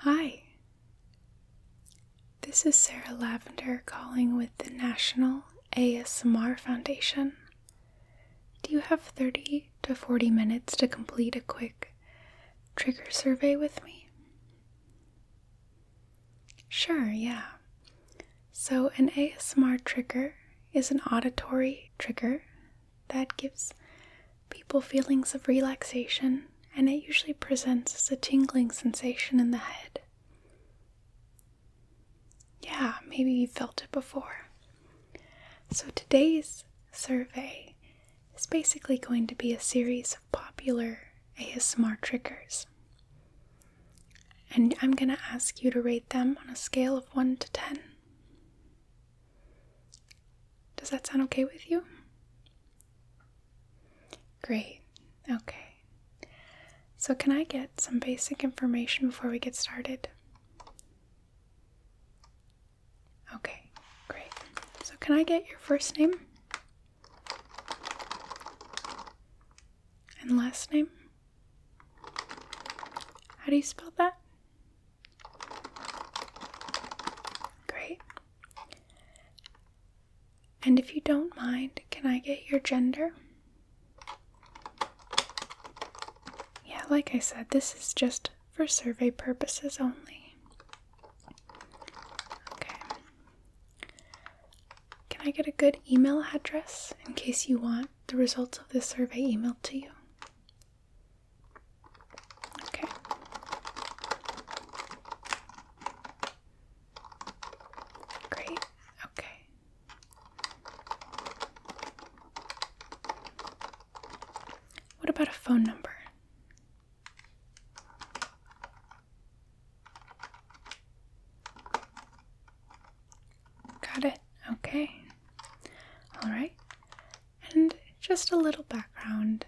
Hi, this is Sarah Lavender calling with the National ASMR Foundation. Do you have 30 to 40 minutes to complete a quick trigger survey with me? Sure, yeah. So an ASMR trigger is an auditory trigger that gives people feelings of relaxation, and it usually presents as a tingling sensation in the head. Yeah, maybe you felt it before. So today's survey is basically going to be a series of popular ASMR triggers. And I'm going to ask you to rate them on a scale of 1 to 10. Does that sound okay with you? Great. Okay. So can I get some basic information before we get started? Okay, great. So can I get your first name? And last name? How do you spell that? Great. And if you don't mind, can I get your gender? Yeah, like I said, this is just for survey purposes only. Okay. Can I get a good email address in case you want the results of this survey emailed to you? Okay. Great. Okay. What about a phone number? Got it. Okay. All right. And just a little background.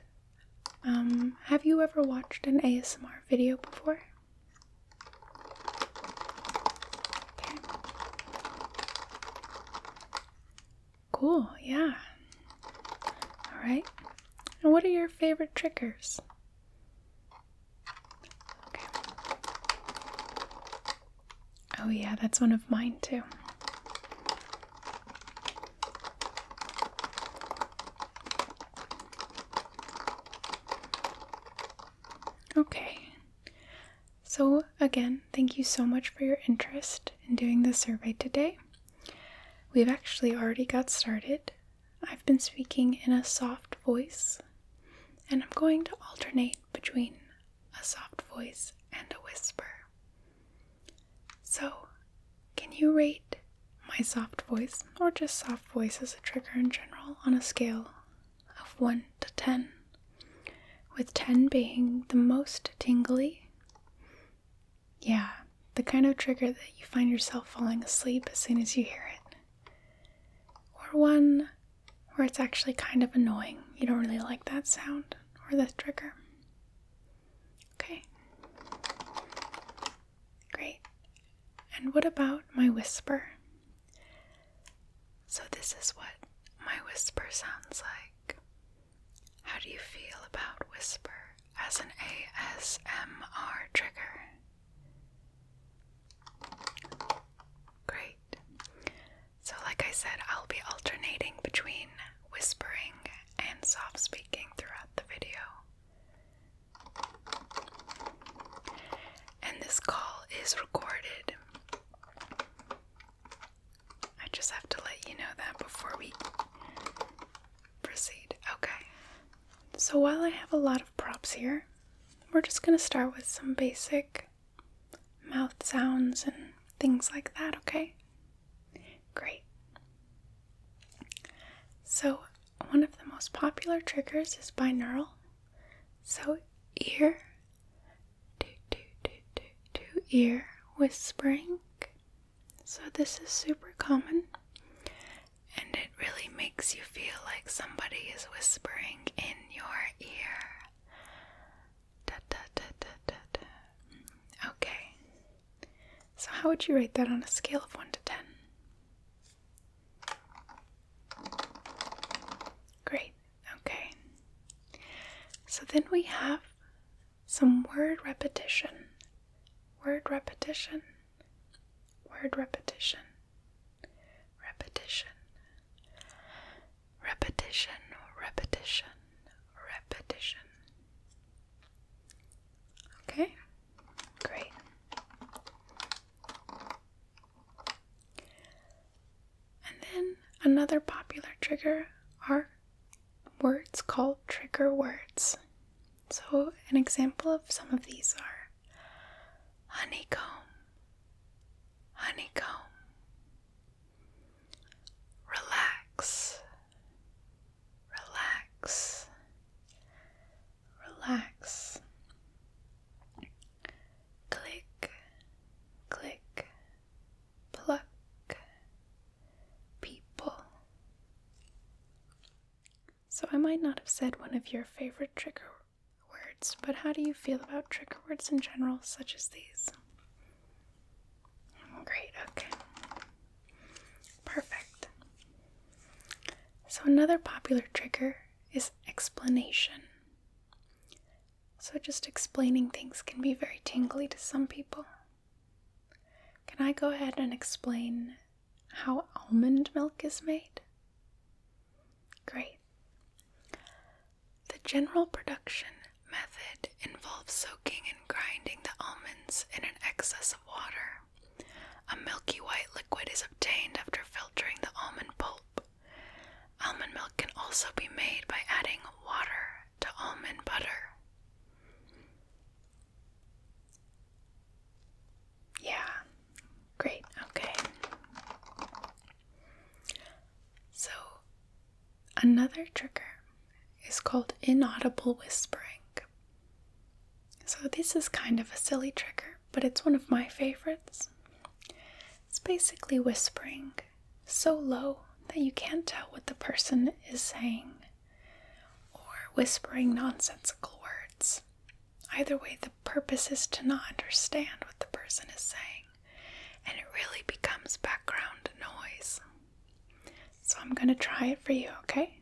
Have you ever watched an ASMR video before? Okay. Cool, yeah. All right. And what are your favorite triggers? Okay. Oh yeah, that's one of mine too. Okay, so again, thank you so much for your interest in doing the survey today. We've actually already got started. I've been speaking in a soft voice, and I'm going to alternate between a soft voice and a whisper. So, can you rate my soft voice, or just soft voice as a trigger in general, on a scale of 1 to 10? With 10 being the most tingly. Yeah, the kind of trigger that you find yourself falling asleep as soon as you hear it. Or 1 where it's actually kind of annoying. You don't really like that sound or the trigger. Okay. Great. And what about my whisper? So this is what my whisper sounds like. How do you feel about whisper as an ASMR trigger? Great. So like I said, I'll be alternating between whispering and soft speaking throughout the video. And this call is recorded. I just have to let you know that before we proceed. Okay. So while I have a lot of props here, we're just going to start with some basic mouth sounds and things like that, okay? Great. So one of the most popular triggers is binaural. So ear to ear whispering. So this is super common, and it really makes you feel like somebody is whispering in your ear. Da, da, da, da, da, da. Okay. So how would you rate that on a scale of 1 to 10? Great. Okay. So then we have some word repetition. word repetition. Word repetition. Repetition. Repetition. Repetition. Repetition. Okay? Great. And then another popular trigger are words called trigger words. So an example of some of these are honeycomb, honeycomb, relax, relax, relax, click, click, pluck, people. So I might not have said one of your favorite trigger words, but how do you feel about trigger words in general, such as these? Great, okay. Perfect. So another popular trigger is explanation. So just explaining things can be very tingly to some people. Can I go ahead and explain how almond milk is made? Great. The general production method involves soaking and grinding the almonds in an excess of water. A milky white liquid is obtained after filtering the almond pulp. Almond milk can also be made by adding water to almond butter. Yeah, great, okay. So, another trigger is called inaudible whispering. So this is kind of a silly trigger, but it's one of my favorites. It's basically whispering so low that you can't tell what the person is saying, or whispering nonsensical words. Either way, the purpose is to not understand what the person is saying, and it really becomes background noise. So I'm going to try it for you, okay?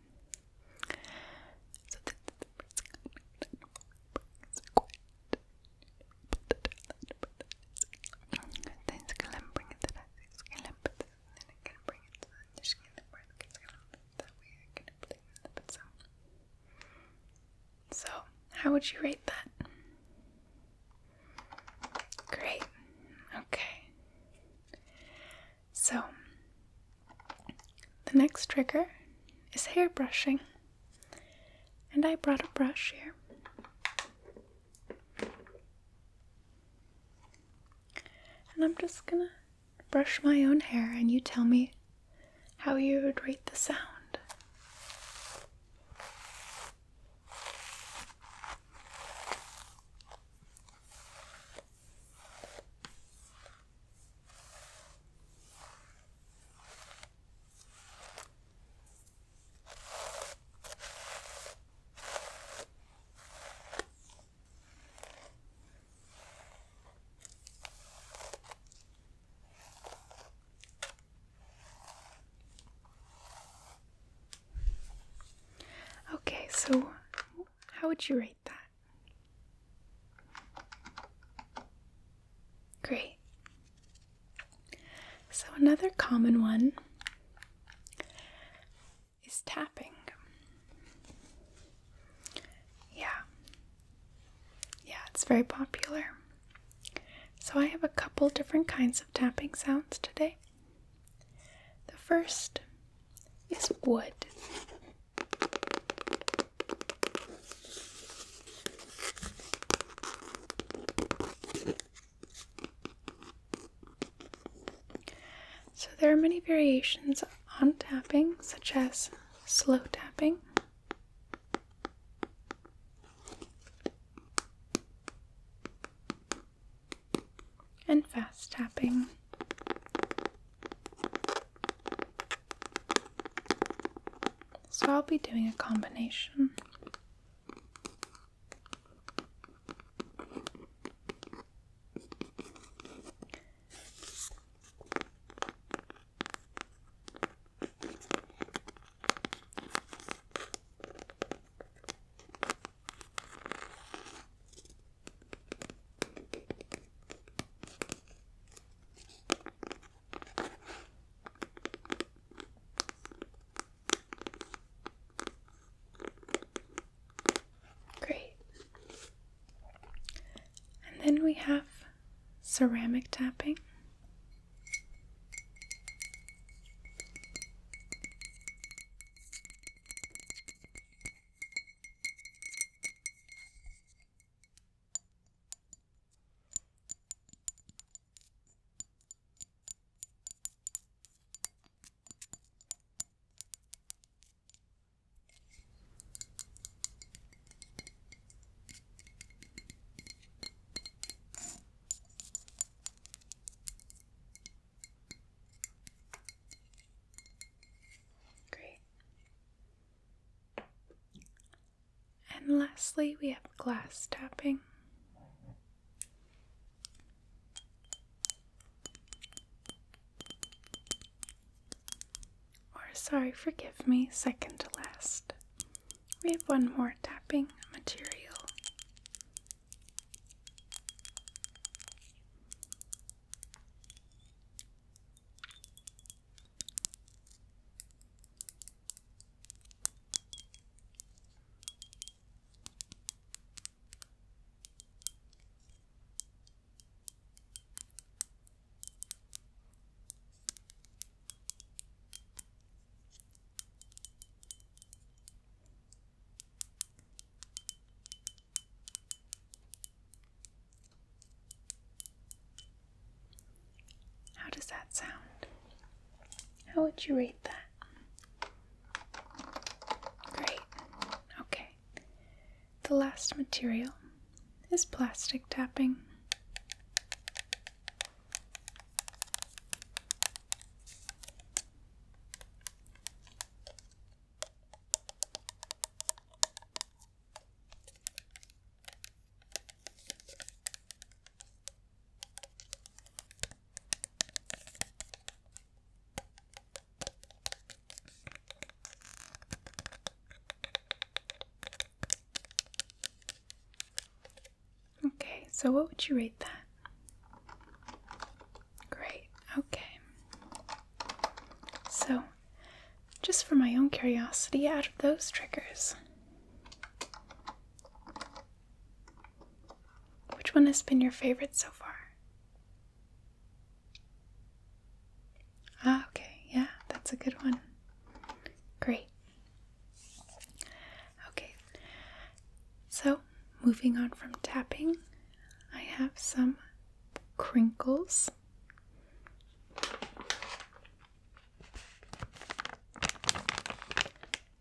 So, how would you rate that? Great. Okay. So, the next trigger is hair brushing. And I brought a brush here. And I'm just gonna brush my own hair, and you tell me how you would rate the sound. Okay, so how would you rate that? Great. So another common one is tapping. Yeah, it's very popular. So I have a couple different kinds of tapping sounds today. The first is wood. So there are many variations on tapping, such as slow tapping, and fast tapping. So I'll be doing a combination. then we have ceramic tapping. And lastly, we have glass tapping. Or, sorry, forgive me, second to last. We have one more tapping material. How does that sound? How would you rate that? Great. Okay. The last material is plastic tapping. Okay, so what would you rate that? Great, okay. So, just for my own curiosity, out of those triggers, which one has been your favorite so far? Ah, okay, yeah, that's a good one. Great. Okay, so moving on from tapping, I have some crinkles.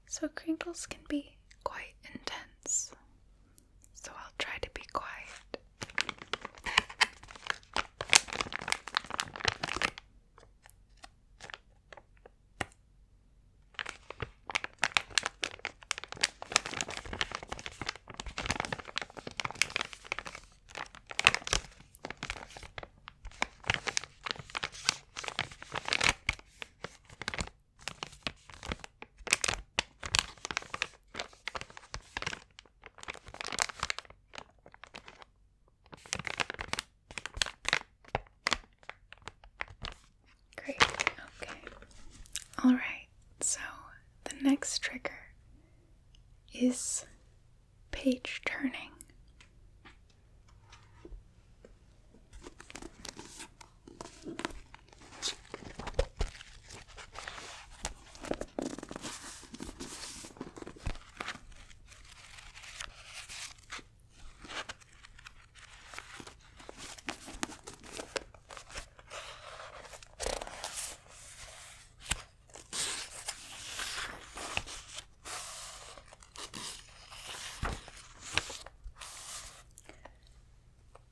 So crinkles can be quite intense, so I'll try to be quiet. Great, okay. Alright, so the next trigger is page turning.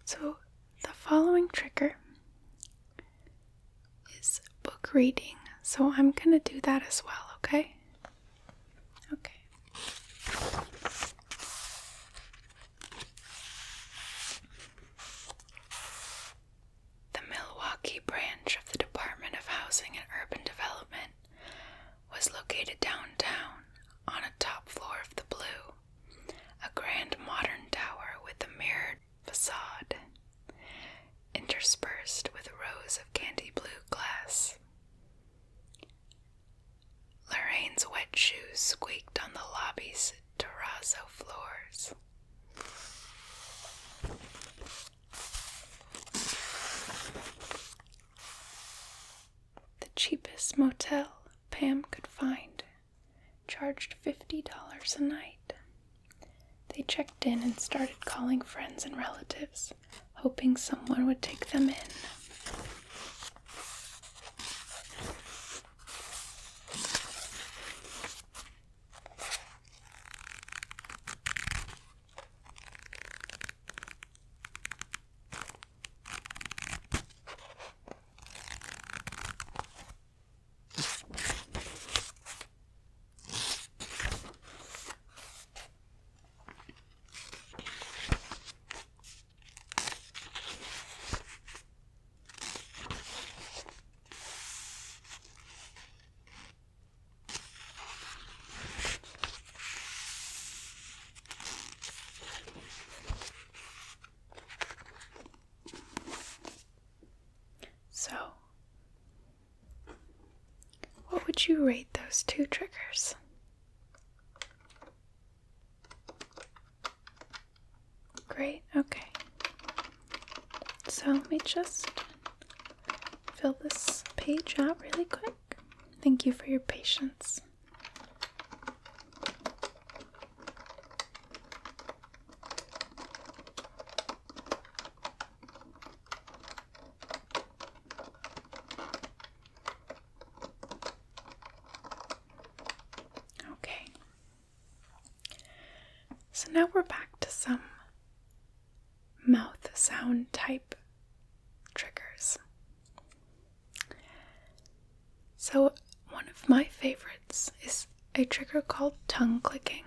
So the following trigger is book reading, so I'm gonna do that as well, okay? Okay. The Milwaukee branch of the Department of Housing and Urban Development was located downtown on a top floor of the Blue, a grand modern tower with a mirrored facade, interspersed with rows of candy blue glass. Lorraine cheapest motel Pam could find, charged $50 a night. They checked in and started calling friends and relatives, hoping someone would take them in. So, what would you rate those two triggers? Great, okay. So let me just fill this page out really quick. Thank you for your patience. Okay. So now we're back to some mouth sound type triggers. So one of my favorites is a trigger called tongue clicking.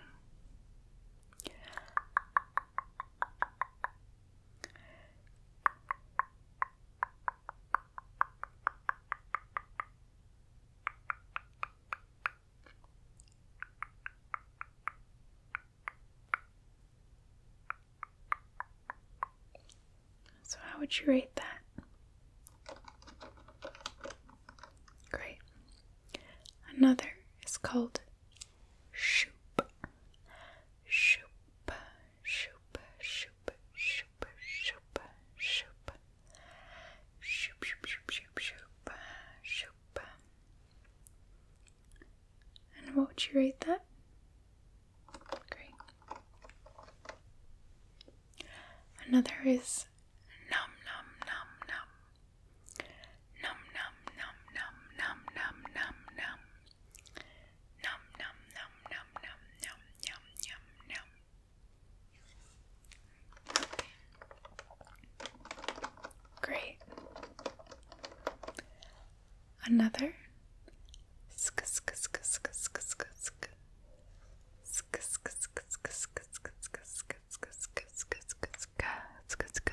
So how would you rate that? Great. Another is called shoop. Shoop, shoop, shoop, shoop, shoop, shoop. Shoop, shoop, shoop, shoop, shoop, shoop. And what would you rate that? Great. Another is num num num num. Num num num num num num num num. Num num num num num num yum yum yum. Great. Another sk sk sk sk sk sk sk. Sk sk sk sk sk sk sk sk sk sk sk sk.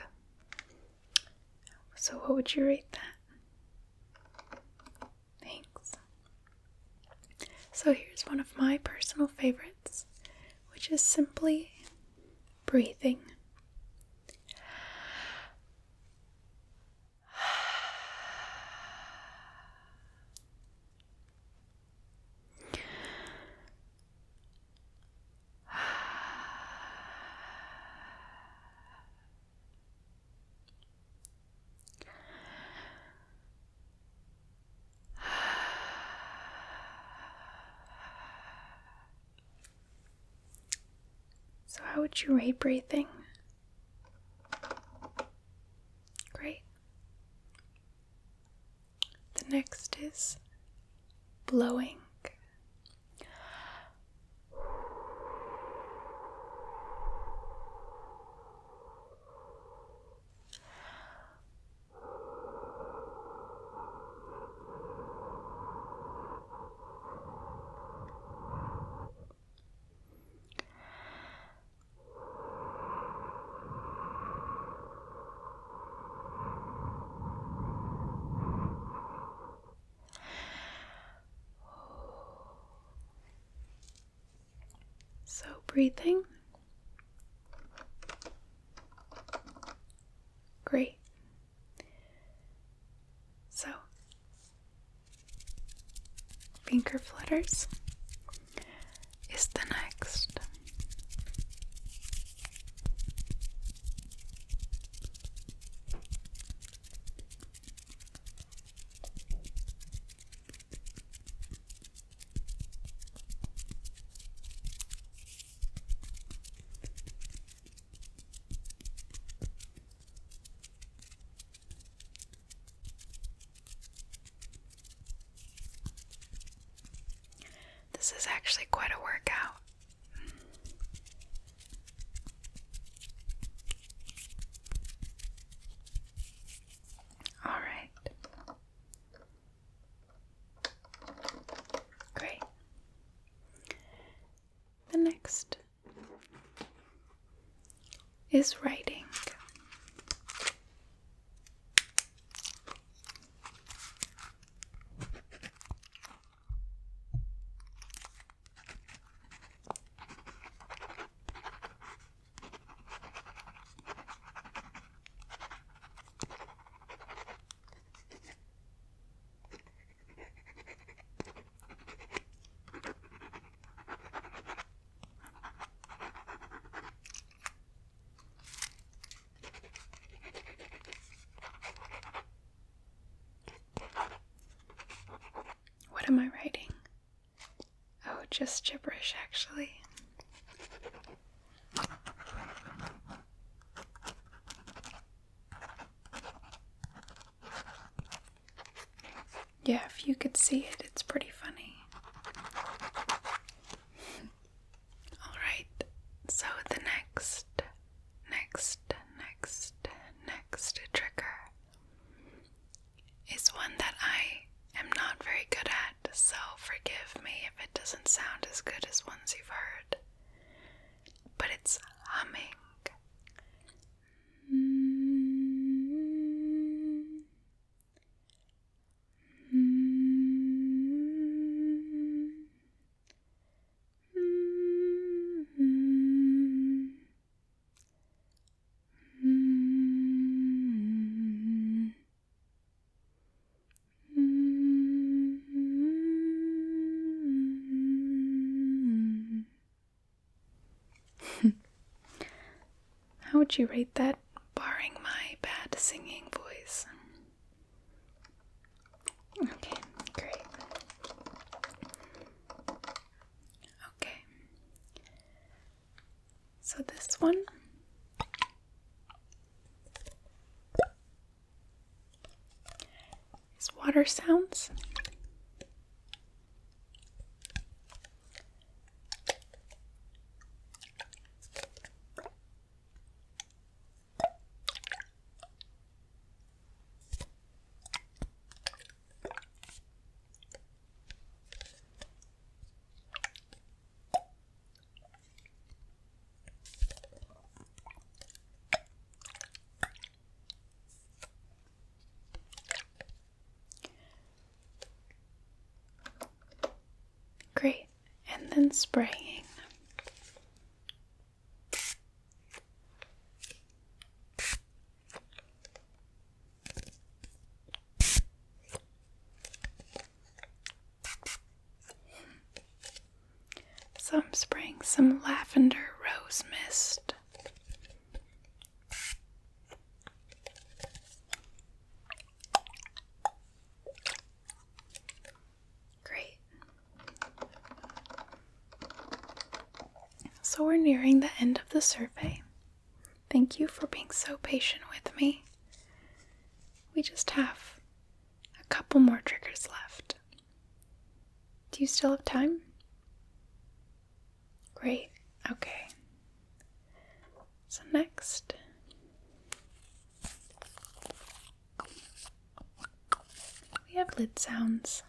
So what would you rate that? Thanks. So here's one of my personal favorites, which is simply breathing. So how would you rate breathing? Great. The next is blowing. So breathing. Great. So finger flutters is the next. this is actually quite a workout. Alright. Great. The next is writing. What am I writing? Oh, just gibberish, actually. Yeah, if you could see it, it's pretty funny. Alright, so the next trigger is one that I am not very good at, so forgive me if it doesn't sound as good as ones you've heard. But it's humming. How would you rate that, barring my bad singing voice? Okay, great. Okay. So this one is water sounds. Great. And then spraying. So I'm spraying some lavender rose mist. Great. So we're nearing the end of the survey. Thank you for being so patient with me. We just have a couple more triggers left. Do you still have time? Great. Okay. So next, we have lid sounds.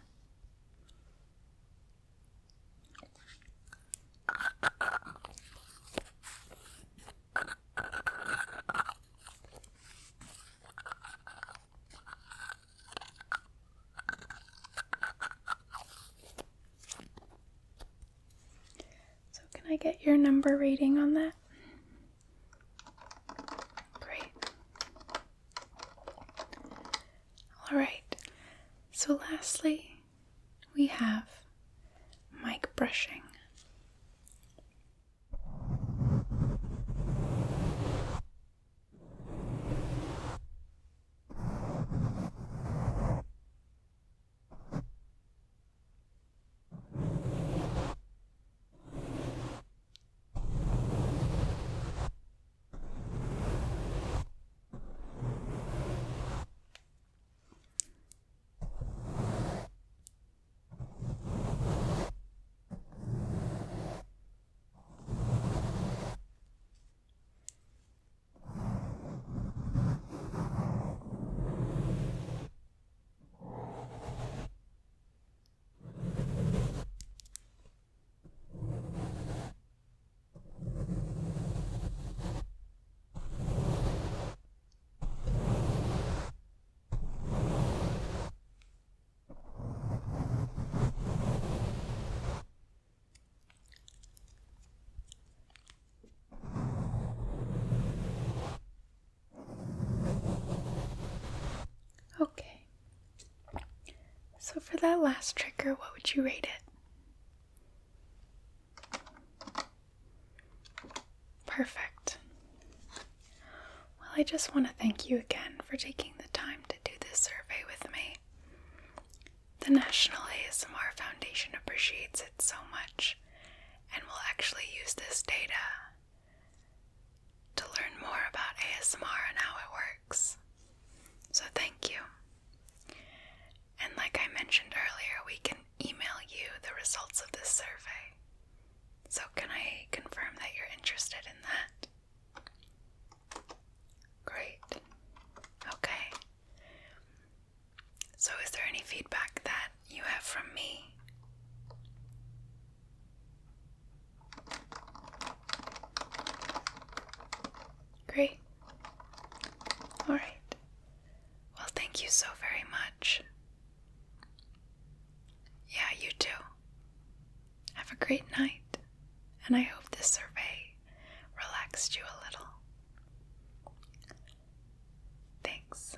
So can I get your number rating on that? Great. Alright, so lastly, we have mic brushing. So for that last trigger, what would you rate it? Perfect. Well, I just want to thank you again for taking the time to do this survey with me. The National ASMR Foundation appreciates it so much and will actually use this data to learn more about ASMR and how it works. So thank you. And like I mentioned earlier, we can email you the results of this survey. So can I confirm that you're interested in that? Great. Okay. So is there any feedback that you have from me? Great. Alright. Well, thank you so very much. Yeah, you too. Have a great night, and I hope this survey relaxed you a little. Thanks.